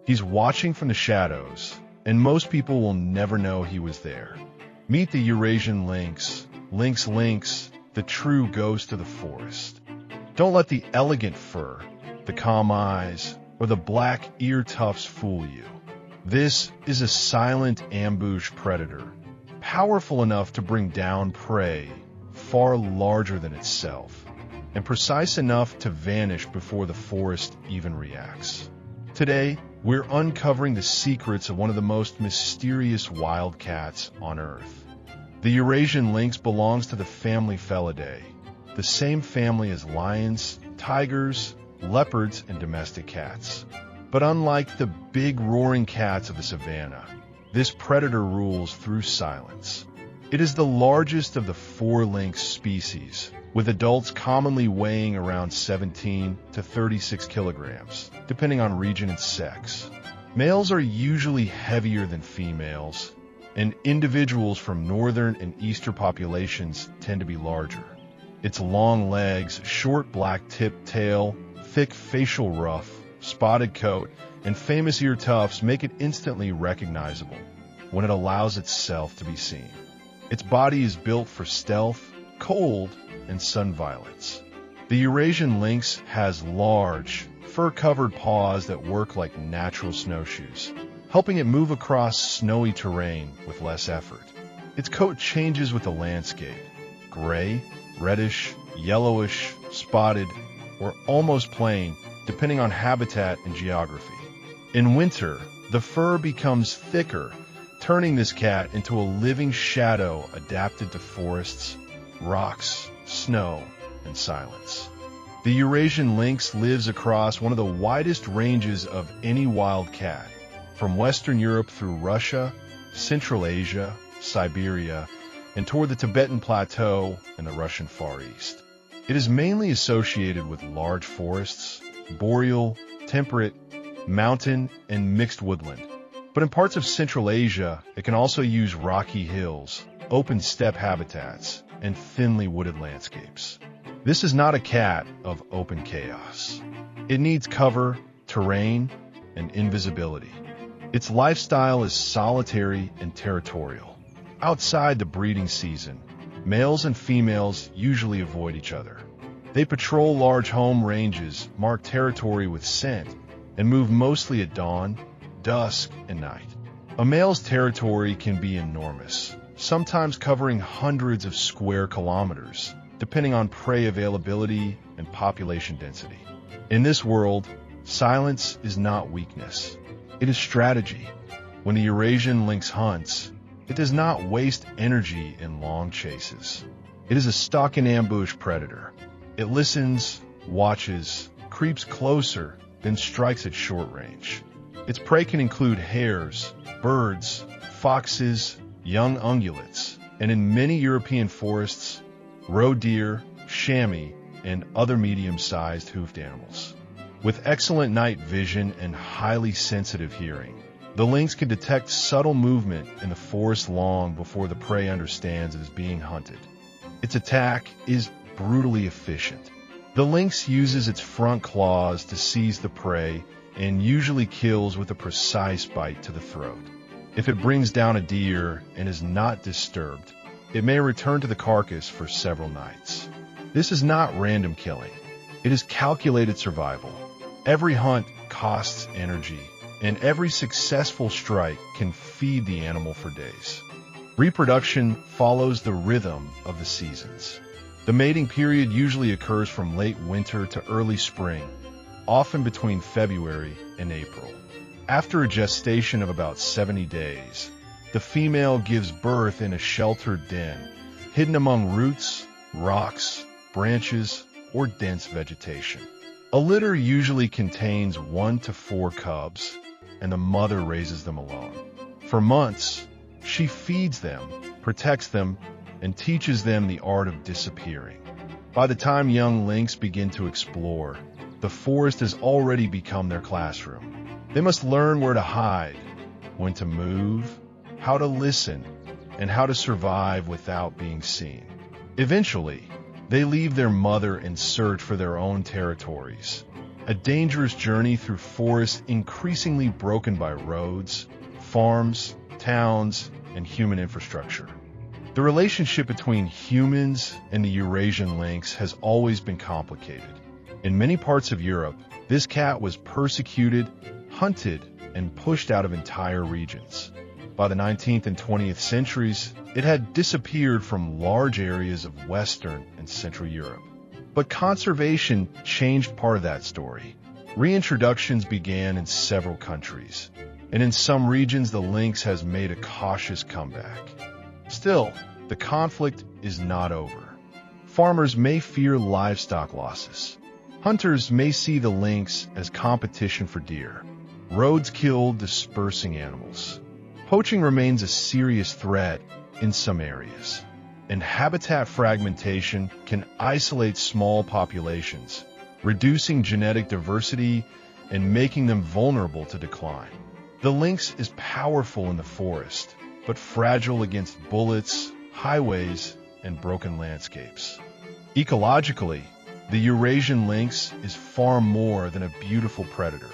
He's watching from the shadows, and most people will never know he was there. Meet the Eurasian lynx, lynx, the true ghost of the forest. Don't let the elegant fur, the calm eyes, or the black ear tufts fool you. This is a silent ambush predator, powerful enough to bring down prey far larger than itself, and precise enough to vanish before the forest even reacts. Today, we're uncovering the secrets of one of the most mysterious wildcats on Earth. The Eurasian lynx belongs to the family Felidae, the same family as lions, tigers, leopards, and domestic cats. But unlike the big roaring cats of the savannah, this predator rules through silence. It is the largest of the 4 lynx species, with adults commonly weighing around 17 to 36 kilograms, depending on region and sex. Males are usually heavier than females, and individuals from northern and eastern populations tend to be larger. Its long legs, short black-tipped tail, thick facial ruff, spotted coat, and famous ear tufts make it instantly recognizable when it allows itself to be seen. Its body is built for stealth, cold, and sun violence. The Eurasian lynx has large, fur-covered paws that work like natural snowshoes, helping it move across snowy terrain with less effort. Its coat changes with the landscape: gray, reddish, yellowish, spotted, or almost plain, depending on habitat and geography. In winter, the fur becomes thicker, turning this cat into a living shadow adapted to forests, rocks, snow, and silence. The Eurasian lynx lives across one of the widest ranges of any wild cat, from Western Europe through Russia, Central Asia, Siberia, and toward the Tibetan Plateau and the Russian Far East. It is mainly associated with large forests, boreal, temperate, mountain, and mixed woodland. But in parts of Central Asia, it can also use rocky hills, open steppe habitats, and thinly wooded landscapes. This is not a cat of open chaos. It needs cover, terrain, and invisibility. Its lifestyle is solitary and territorial. Outside the breeding season, males and females usually avoid each other. They patrol large home ranges, mark territory with scent, and move mostly at dawn, dusk, and night. A male's territory can be enormous, sometimes covering hundreds of square kilometers, depending on prey availability and population density. In this world, silence is not weakness. It is strategy. When the Eurasian lynx hunts, it does not waste energy in long chases. It is a stalk and ambush predator. It listens, watches, creeps closer, then strikes at short range. Its prey can include hares, birds, foxes, young ungulates, and in many European forests, roe deer, chamois, and other medium-sized hoofed animals. With excellent night vision and highly sensitive hearing, the lynx can detect subtle movement in the forest long before the prey understands it is being hunted. Its attack is brutally efficient. The lynx uses its front claws to seize the prey and usually kills with a precise bite to the throat. If it brings down a deer and is not disturbed, it may return to the carcass for several nights. This is not random killing. It is calculated survival. Every hunt costs energy, and every successful strike can feed the animal for days. Reproduction follows the rhythm of the seasons. The mating period usually occurs from late winter to early spring, often between February and April. After a gestation of about 70 days, the female gives birth in a sheltered den, hidden among roots, rocks, branches, or dense vegetation. A litter usually contains 1 to 4 cubs, and the mother raises them alone. For months, she feeds them, protects them, and teaches them the art of disappearing. By the time young lynx begin to explore, the forest has already become their classroom. They must learn where to hide, when to move, how to listen, and how to survive without being seen. Eventually, they leave their mother and search for their own territories, a dangerous journey through forests increasingly broken by roads, farms, towns, and human infrastructure. The relationship between humans and the Eurasian lynx has always been complicated. In many parts of Europe, this cat was persecuted, hunted, and pushed out of entire regions. By the 19th and 20th centuries, it had disappeared from large areas of Western and Central Europe. But conservation changed part of that story. Reintroductions began in several countries, and in some regions the lynx has made a cautious comeback. Still, the conflict is not over. Farmers may fear livestock losses. Hunters may see the lynx as competition for deer. Roads kill dispersing animals. Poaching remains a serious threat in some areas. And habitat fragmentation can isolate small populations, reducing genetic diversity and making them vulnerable to decline. The lynx is powerful in the forest, but fragile against bullets, highways, and broken landscapes. Ecologically, the Eurasian lynx is far more than a beautiful predator.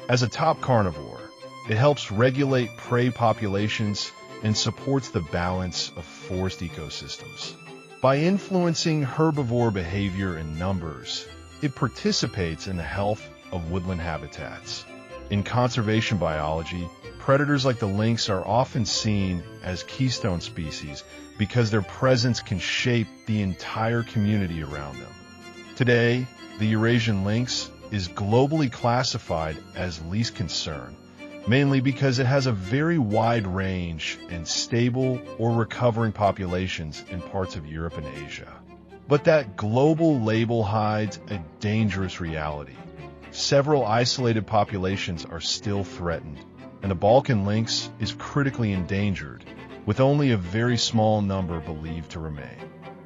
As a top carnivore, it helps regulate prey populations and supports the balance of forest ecosystems. By influencing herbivore behavior and numbers, it participates in the health of woodland habitats. In conservation biology, predators like the lynx are often seen as keystone species because their presence can shape the entire community around them. Today, the Eurasian lynx is globally classified as least concern, mainly because it has a very wide range and stable or recovering populations in parts of Europe and Asia. But that global label hides a dangerous reality. Several isolated populations are still threatened, and the Balkan lynx is critically endangered, with only a very small number believed to remain.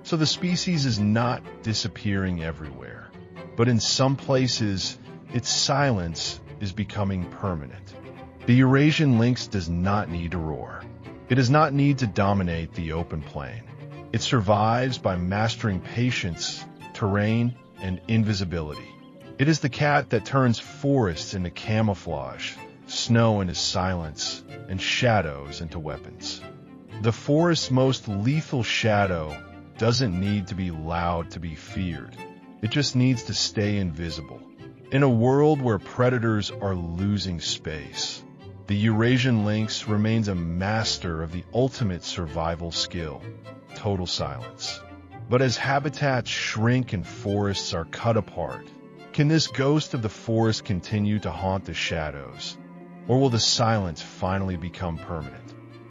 So the species is not disappearing everywhere, but in some places, its silence is becoming permanent. The Eurasian lynx does not need to roar. It does not need to dominate the open plain. It survives by mastering patience, terrain, and invisibility. It is the cat that turns forests into camouflage, snow into silence, and shadows into weapons. The forest's most lethal shadow doesn't need to be loud to be feared. It just needs to stay invisible. In a world where predators are losing space, the Eurasian lynx remains a master of the ultimate survival skill, total silence. But as habitats shrink and forests are cut apart, can this ghost of the forest continue to haunt the shadows, or will the silence finally become permanent?